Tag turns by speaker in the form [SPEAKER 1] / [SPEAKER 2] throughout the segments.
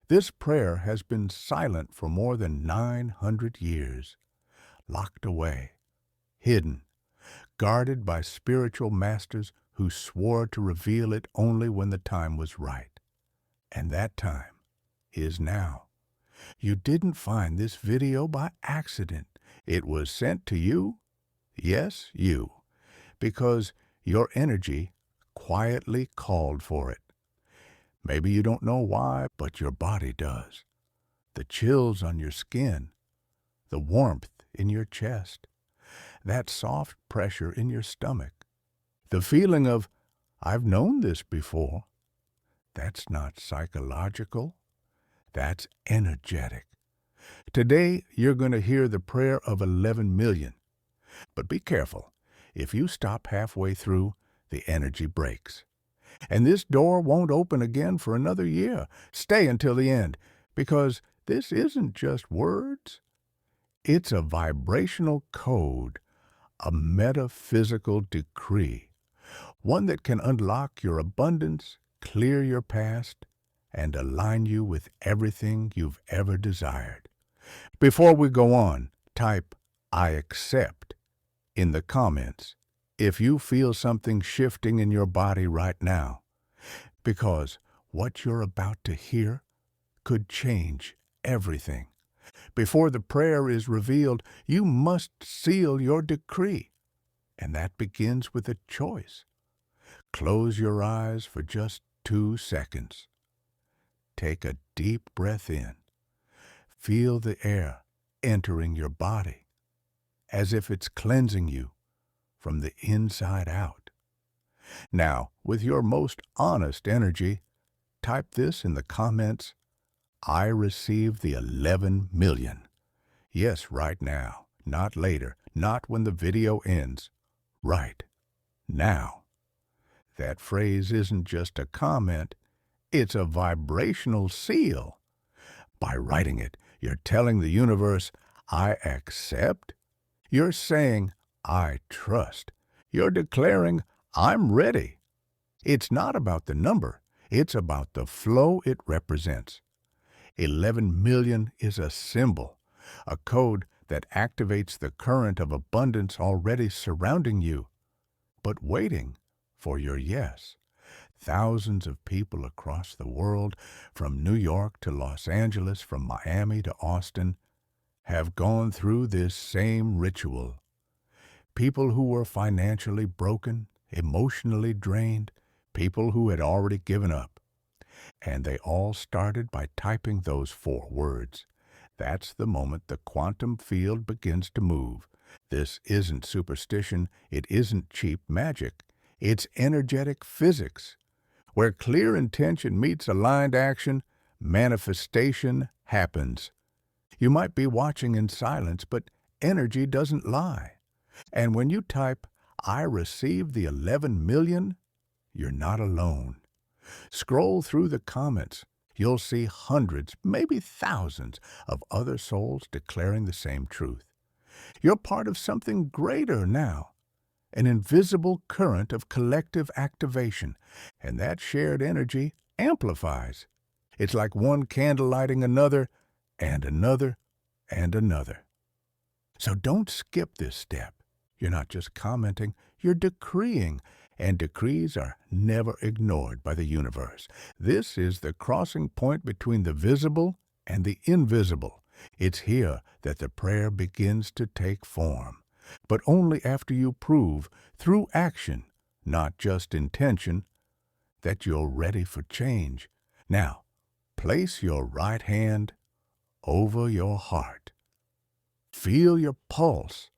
[SPEAKER 1] This prayer has been silent for more than 900 years, locked away, hidden, guarded by spiritual masters who swore to reveal it only when the time was right. And that time is now. You didn't find this video by accident. It was sent to you, yes, you, because your energy quietly called for it. Maybe you don't know why, but your body does. The chills on your skin, the warmth in your chest, that soft pressure in your stomach, the feeling of, I've known this before. That's not psychological. That's energetic. Today, you're going to hear the prayer of 11 million. But be careful. If you stop halfway through, the energy breaks. And this door won't open again for another year. Stay until the end, because this isn't just words. It's a vibrational code, a metaphysical decree, one that can unlock your abundance, clear your past, and align you with everything you've ever desired. Before we go on, type I accept in the comments if you feel something shifting in your body right now, because what you're about to hear could change everything. Before the prayer is revealed, you must seal your decree, and that begins with a choice. Close your eyes for just 2 seconds. Take a deep breath in. Feel the air entering your body as if it's cleansing you from the inside out. Now, with your most honest energy, type this in the comments, I receive the 11 million. Yes, right now, not later, not when the video ends. Right now. That phrase isn't just a comment, it's a vibrational seal. By writing it, you're telling the universe, I accept. You're saying, I trust. You're declaring, I'm ready. It's not about the number. It's about the flow it represents. 11 million is a symbol, a code that activates the current of abundance already surrounding you, but waiting for your yes. Thousands of people across the world, from New York to Los Angeles, from Miami to Austin, have gone through this same ritual. People who were financially broken, emotionally drained, people who had already given up. And they all started by typing those 4 words. That's the moment the quantum field begins to move. This isn't superstition. It isn't cheap magic. It's energetic physics. Where clear intention meets aligned action, manifestation happens. You might be watching in silence, but energy doesn't lie. And when you type, I receive the 11 million, you're not alone. Scroll through the comments. You'll see hundreds, maybe thousands, of other souls declaring the same truth. You're part of something greater now, an invisible current of collective activation, and that shared energy amplifies. It's like one candle lighting another, and another, and another. So don't skip this step. You're not just commenting, you're decreeing, and decrees are never ignored by the universe. This is the crossing point between the visible and the invisible. It's here that the prayer begins to take form, but only after you prove, through action, not just intention, that you're ready for change. Now, place your right hand over your heart. Feel your pulse.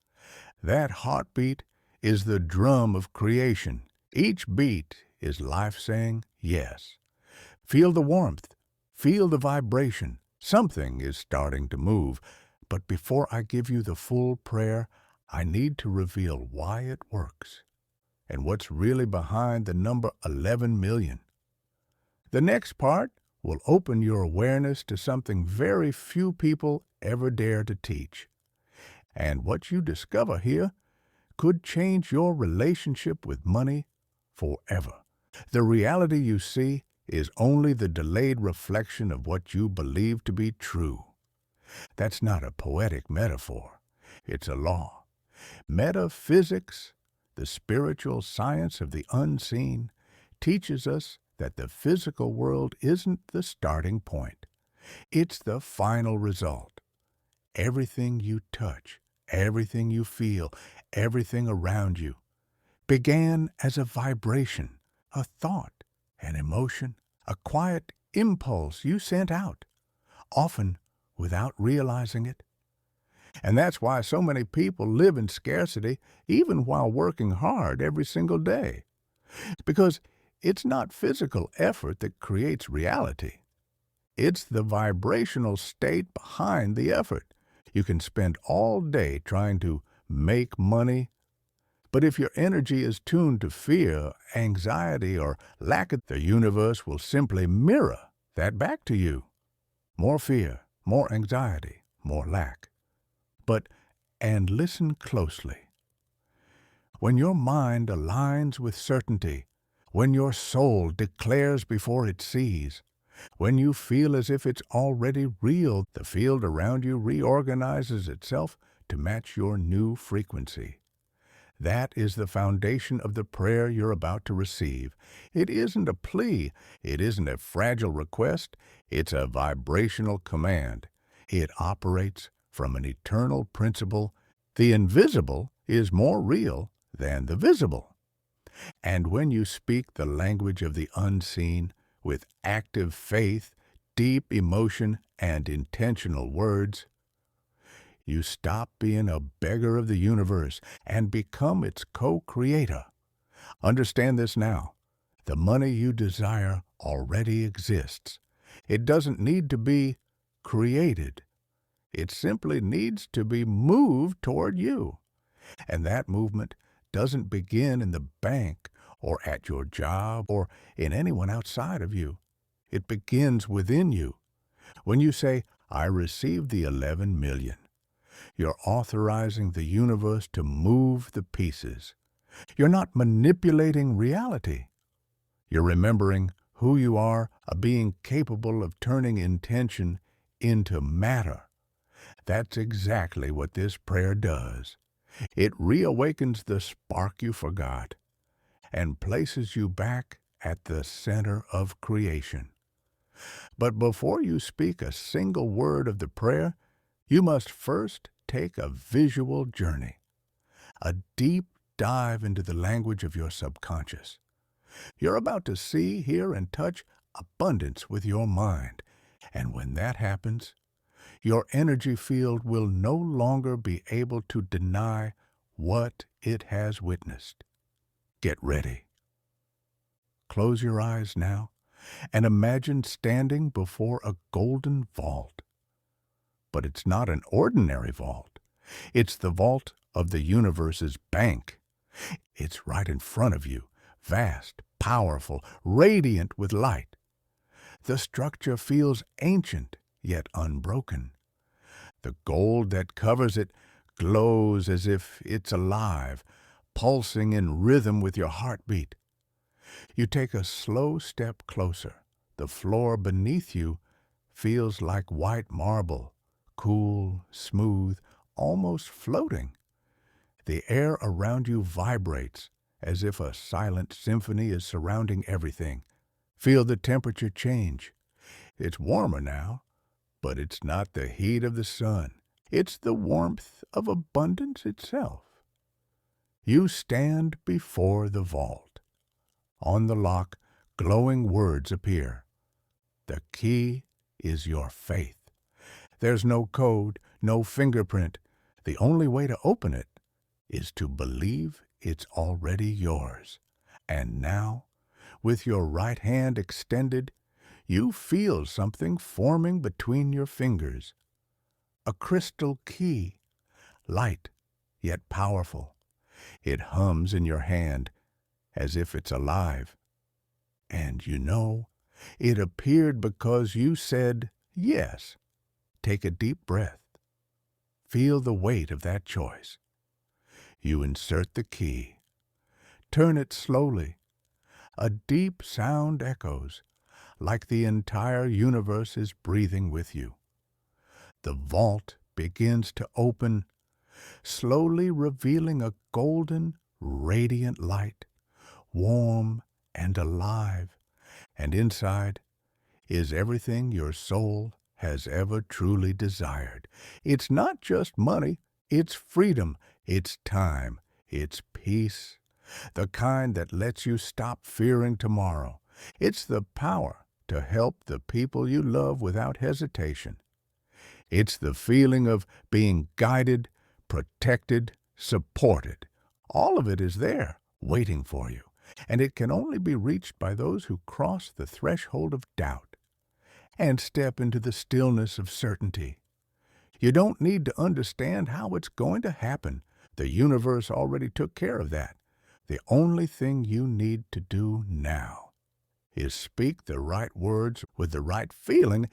[SPEAKER 1] That heartbeat is the drum of creation. Each beat is life saying yes. Feel the warmth. Feel the vibration. Something is starting to move. But before I give you the full prayer, I need to reveal why it works and what's really behind the number 11 million. The next part will open your awareness to something very few people ever dare to teach. And what you discover here could change your relationship with money forever. The reality you see is only the delayed reflection of what you believe to be true. That's not a poetic metaphor. It's a law. Metaphysics, the spiritual science of the unseen, teaches us that the physical world isn't the starting point. It's the final result. Everything you touch, everything you feel, everything around you began as a vibration, a thought, an emotion, a quiet impulse you sent out, often without realizing it. And that's why so many people live in scarcity even while working hard every single day. Because it's not physical effort that creates reality. It's the vibrational state behind the effort. You can spend all day trying to make money, but if your energy is tuned to fear, anxiety, or lack of, the universe will simply mirror that back to you. More fear, more anxiety, more lack. But, and listen closely, when your mind aligns with certainty, when your soul declares before it sees, when you feel as if it's already real, the field around you reorganizes itself to match your new frequency. That is the foundation of the prayer you're about to receive. It isn't a plea. It isn't a fragile request. It's a vibrational command. It operates from an eternal principle. The invisible is more real than the visible. And when you speak the language of the unseen with active faith, deep emotion, and intentional words, you stop being a beggar of the universe and become its co-creator. Understand this now. The money you desire already exists. It doesn't need to be created. It simply needs to be moved toward you. And that movement doesn't begin in the bank or at your job or in anyone outside of you. It begins within you. When you say, I receive the 11 million, you're authorizing the universe to move the pieces. You're not manipulating reality. You're remembering who you are, a being capable of turning intention into matter. That's exactly what this prayer does. It reawakens the spark you forgot and places you back at the center of creation. But before you speak a single word of the prayer, you must first take a visual journey, a deep dive into the language of your subconscious. You're about to see, hear, and touch abundance with your mind. And when that happens, your energy field will no longer be able to deny what it has witnessed. Get ready. Close your eyes now and imagine standing before a golden vault. But it's not an ordinary vault. It's the vault of the universe's bank. It's right in front of you, vast, powerful, radiant with light. The structure feels ancient, yet unbroken. The gold that covers it glows as if it's alive, pulsing in rhythm with your heartbeat. You take a slow step closer. The floor beneath you feels like white marble, cool, smooth, almost floating. The air around you vibrates as if a silent symphony is surrounding everything. Feel the temperature change. It's warmer now, but it's not the heat of the sun. It's the warmth of abundance itself. You stand before the vault. On the lock, glowing words appear. The key is your faith. There's no code, no fingerprint. The only way to open it is to believe it's already yours. And now, with your right hand extended, you feel something forming between your fingers. A crystal key, light yet powerful. It hums in your hand as if it's alive. And you know, it appeared because you said yes. Take a deep breath. Feel the weight of that choice. You insert the key. Turn it slowly. A deep sound echoes, like the entire universe is breathing with you. The vault begins to open, slowly revealing a golden, radiant light, warm and alive, and inside is everything your soul has ever truly desired. It's not just money, it's freedom, it's time, it's peace, the kind that lets you stop fearing tomorrow. It's the power to help the people you love without hesitation. It's the feeling of being guided, protected, supported. All of it is there, waiting for you, and it can only be reached by those who cross the threshold of doubt and step into the stillness of certainty. You don't need to understand how it's going to happen. The universe already took care of that. The only thing you need to do now is speak the right words with the right feeling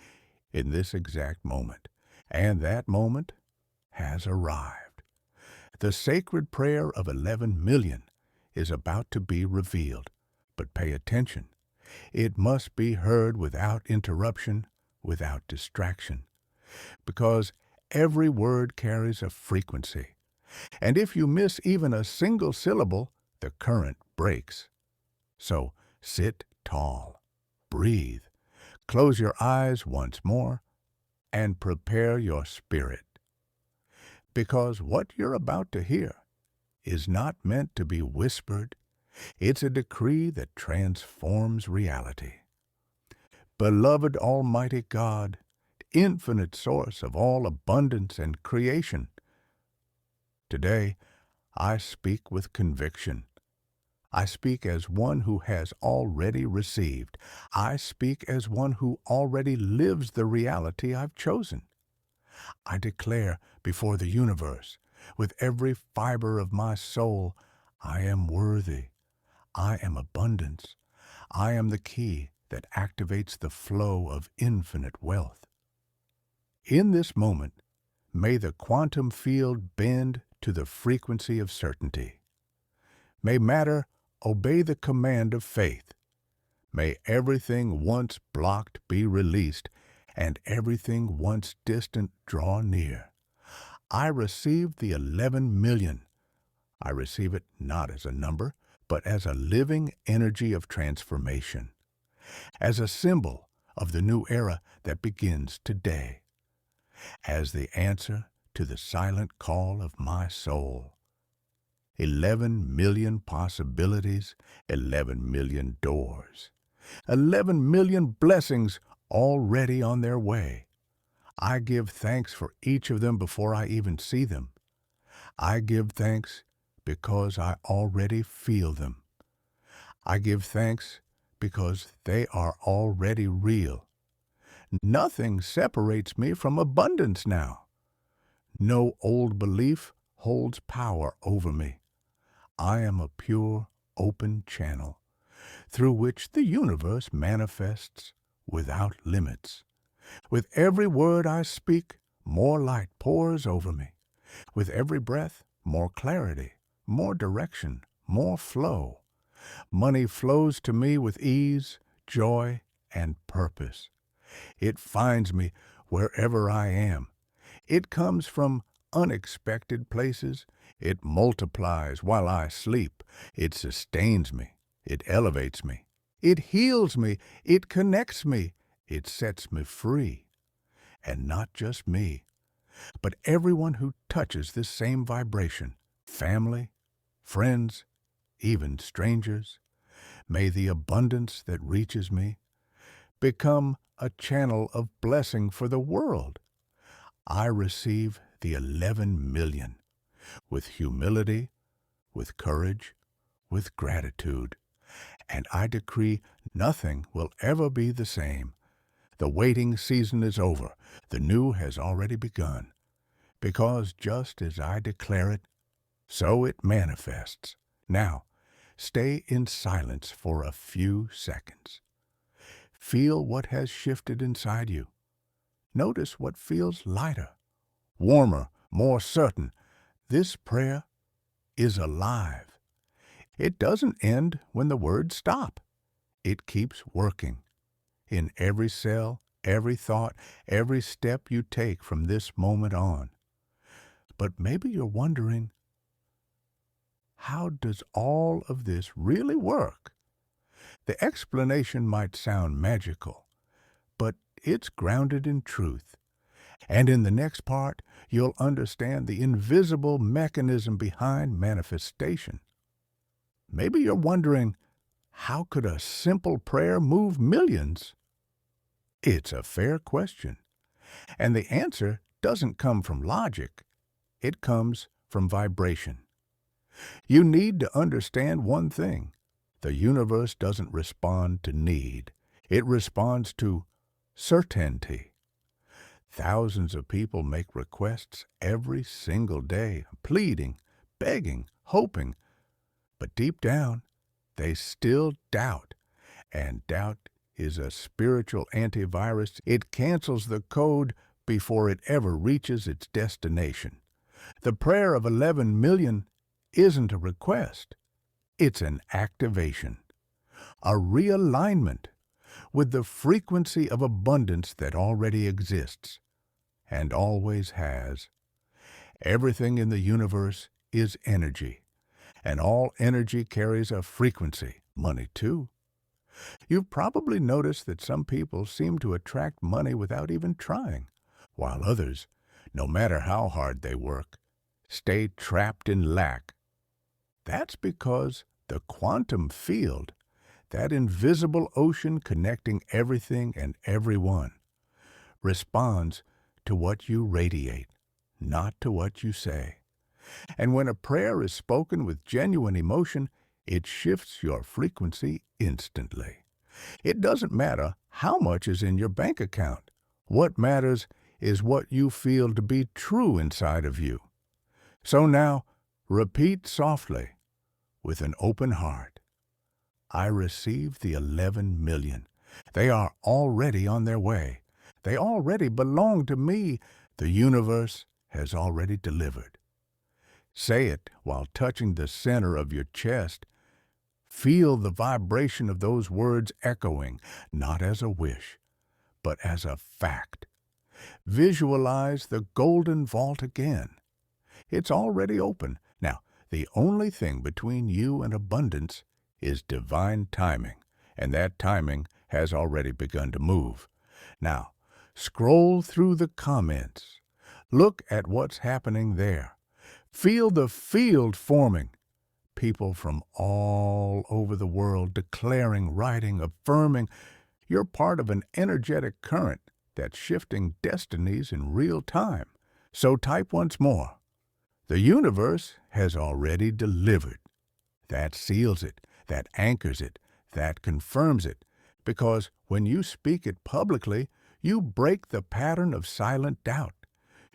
[SPEAKER 1] in this exact moment. And that moment has arrived. The sacred prayer of 11 million is about to be revealed. But pay attention. It must be heard without interruption, without distraction, because every word carries a frequency. And if you miss even a single syllable, the current breaks. So sit tall, breathe, close your eyes once more, and prepare your spirit. Because what you're about to hear is not meant to be whispered. It's a decree that transforms reality. Beloved Almighty God, infinite source of all abundance and creation, today I speak with conviction. I speak as one who has already received. I speak as one who already lives the reality I've chosen. I declare before the universe, with every fiber of my soul, I am worthy. I am abundance. I am the key that activates the flow of infinite wealth. In this moment, may the quantum field bend to the frequency of certainty. May matter obey the command of faith. May everything once blocked be released, and everything once distant draw near. I receive the 11 million. I receive it not as a number, but as a living energy of transformation, as a symbol of the new era that begins today, as the answer to the silent call of my soul. 11 million possibilities, 11 million doors, 11 million blessings already on their way. I give thanks for each of them before I even see them. I give thanks because I already feel them. I give thanks because they are already real. Nothing separates me from abundance now. No old belief holds power over me. I am a pure, open channel through which the universe manifests without limits. With every word I speak, more light pours over me. With every breath, more clarity, more direction, more flow. Money flows to me with ease, joy, and purpose. It finds me wherever I am. It comes from unexpected places. It multiplies while I sleep. It sustains me. It elevates me. It heals me. It connects me. It sets me free. And not just me, but everyone who touches this same vibration, family, friends, even strangers. May the abundance that reaches me become a channel of blessing for the world. I receive the 11 million with humility, with courage, with gratitude, and I decree nothing will ever be the same. The waiting season is over. The new has already begun. Because just as I declare it, so it manifests. Now, stay in silence for a few seconds. Feel what has shifted inside you. Notice what feels lighter, warmer, more certain. This prayer is alive. It doesn't end when the words stop. It keeps working. in every cell, every thought, every step you take from this moment on. But maybe you're wondering, how does all of this really work? The explanation might sound magical, but it's grounded in truth. And in the next part, you'll understand the invisible mechanism behind manifestation. Maybe you're wondering, how could a simple prayer move millions? It's a fair question, and the answer doesn't come from logic. It comes from vibration. You need to understand one thing. The universe doesn't respond to need. It responds to certainty. Thousands of people make requests every single day, pleading, begging, hoping. But deep down, they still doubt. And doubt is a spiritual antivirus. It cancels the code before it ever reaches its destination. The prayer of 11 million isn't a request. It's an activation, a realignment with the frequency of abundance that already exists and always has. Everything in the universe is energy, and all energy carries a frequency, money too. You've probably noticed that some people seem to attract money without even trying, while others, no matter how hard they work, stay trapped in lack. That's because the quantum field, that invisible ocean connecting everything and everyone, responds to what you radiate, not to what you say. And when a prayer is spoken with genuine emotion, it shifts your frequency instantly. It doesn't matter how much is in your bank account. What matters is what you feel to be true inside of you. So now, repeat softly, with an open heart. I receive the 11 million. They are already on their way. They already belong to me. The universe has already delivered. Say it while touching the center of your chest. Feel the vibration of those words echoing, not as a wish, but as a fact. Visualize the golden vault again. It's already open. Now, the only thing between you and abundance is divine timing, and that timing has already begun to move. Now, scroll through the comments. Look at what's happening there. Feel the field forming. People from all over the world declaring, writing, affirming. You're part of an energetic current that's shifting destinies in real time. So type once more. The universe has already delivered. That seals it, that anchors it, that confirms it, because when you speak it publicly, you break the pattern of silent doubt.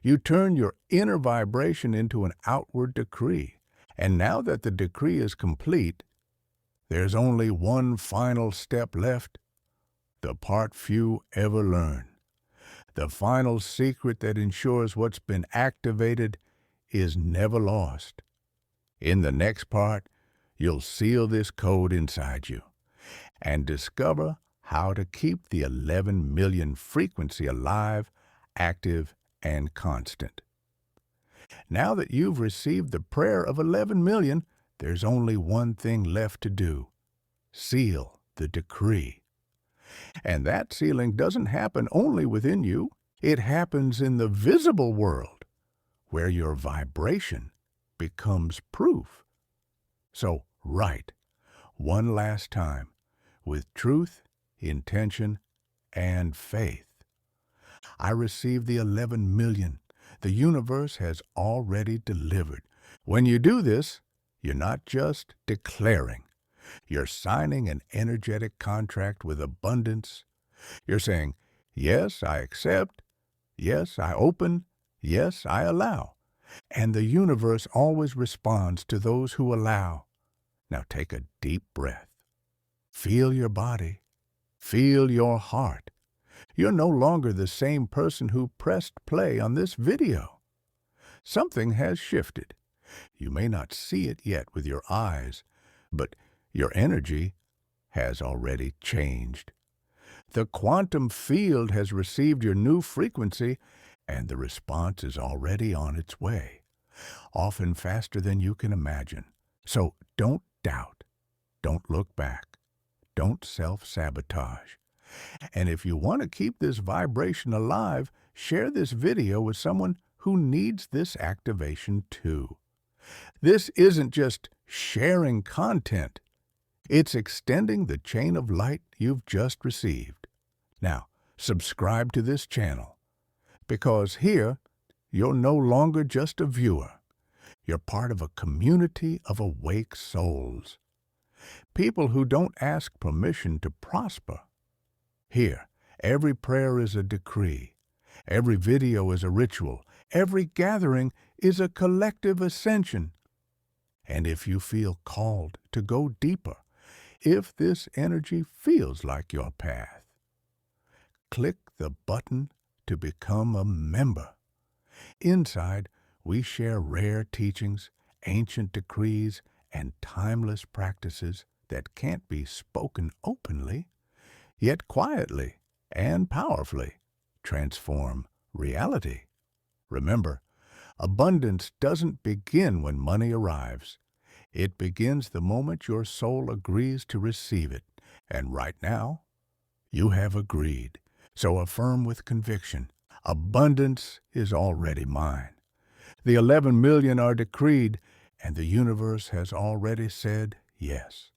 [SPEAKER 1] You turn your inner vibration into an outward decree. And now that the decree is complete, there's only one final step left, the part few ever learn. The final secret that ensures what's been activated is never lost. In the next part, you'll seal this code inside you and discover how to keep the 11 million frequency alive, active, and constant. Now that you've received the prayer of 11 million, there's only one thing left to do. Seal the decree. And that sealing doesn't happen only within you. It happens in the visible world, where your vibration becomes proof. So write, one last time, with truth, intention, and faith. I received the 11 million. The universe has already delivered. When you do this, you're not just declaring. You're signing an energetic contract with abundance. You're saying, yes, I accept. Yes, I open. Yes, I allow. And the universe always responds to those who allow. Now take a deep breath. Feel your body. Feel your heart. You're no longer the same person who pressed play on this video. Something has shifted. You may not see it yet with your eyes, but your energy has already changed. The quantum field has received your new frequency, and the response is already on its way, often faster than you can imagine. So don't doubt. Don't look back. Don't self-sabotage. And if you want to keep this vibration alive, share this video with someone who needs this activation too. This isn't just sharing content. It's extending the chain of light you've just received. Now, subscribe to this channel, because here, you're no longer just a viewer. You're part of a community of awake souls. People who don't ask permission to prosper. Here, every prayer is a decree. Every video is a ritual. Every gathering is a collective ascension. And if you feel called to go deeper, if this energy feels like your path, click the button to become a member. Inside, we share rare teachings, ancient decrees, and timeless practices that can't be spoken openly, yet quietly and powerfully transform reality. Remember, abundance doesn't begin when money arrives. It begins the moment your soul agrees to receive it. And right now, you have agreed. So affirm with conviction, abundance is already mine. The 11 million are decreed, and the universe has already said yes.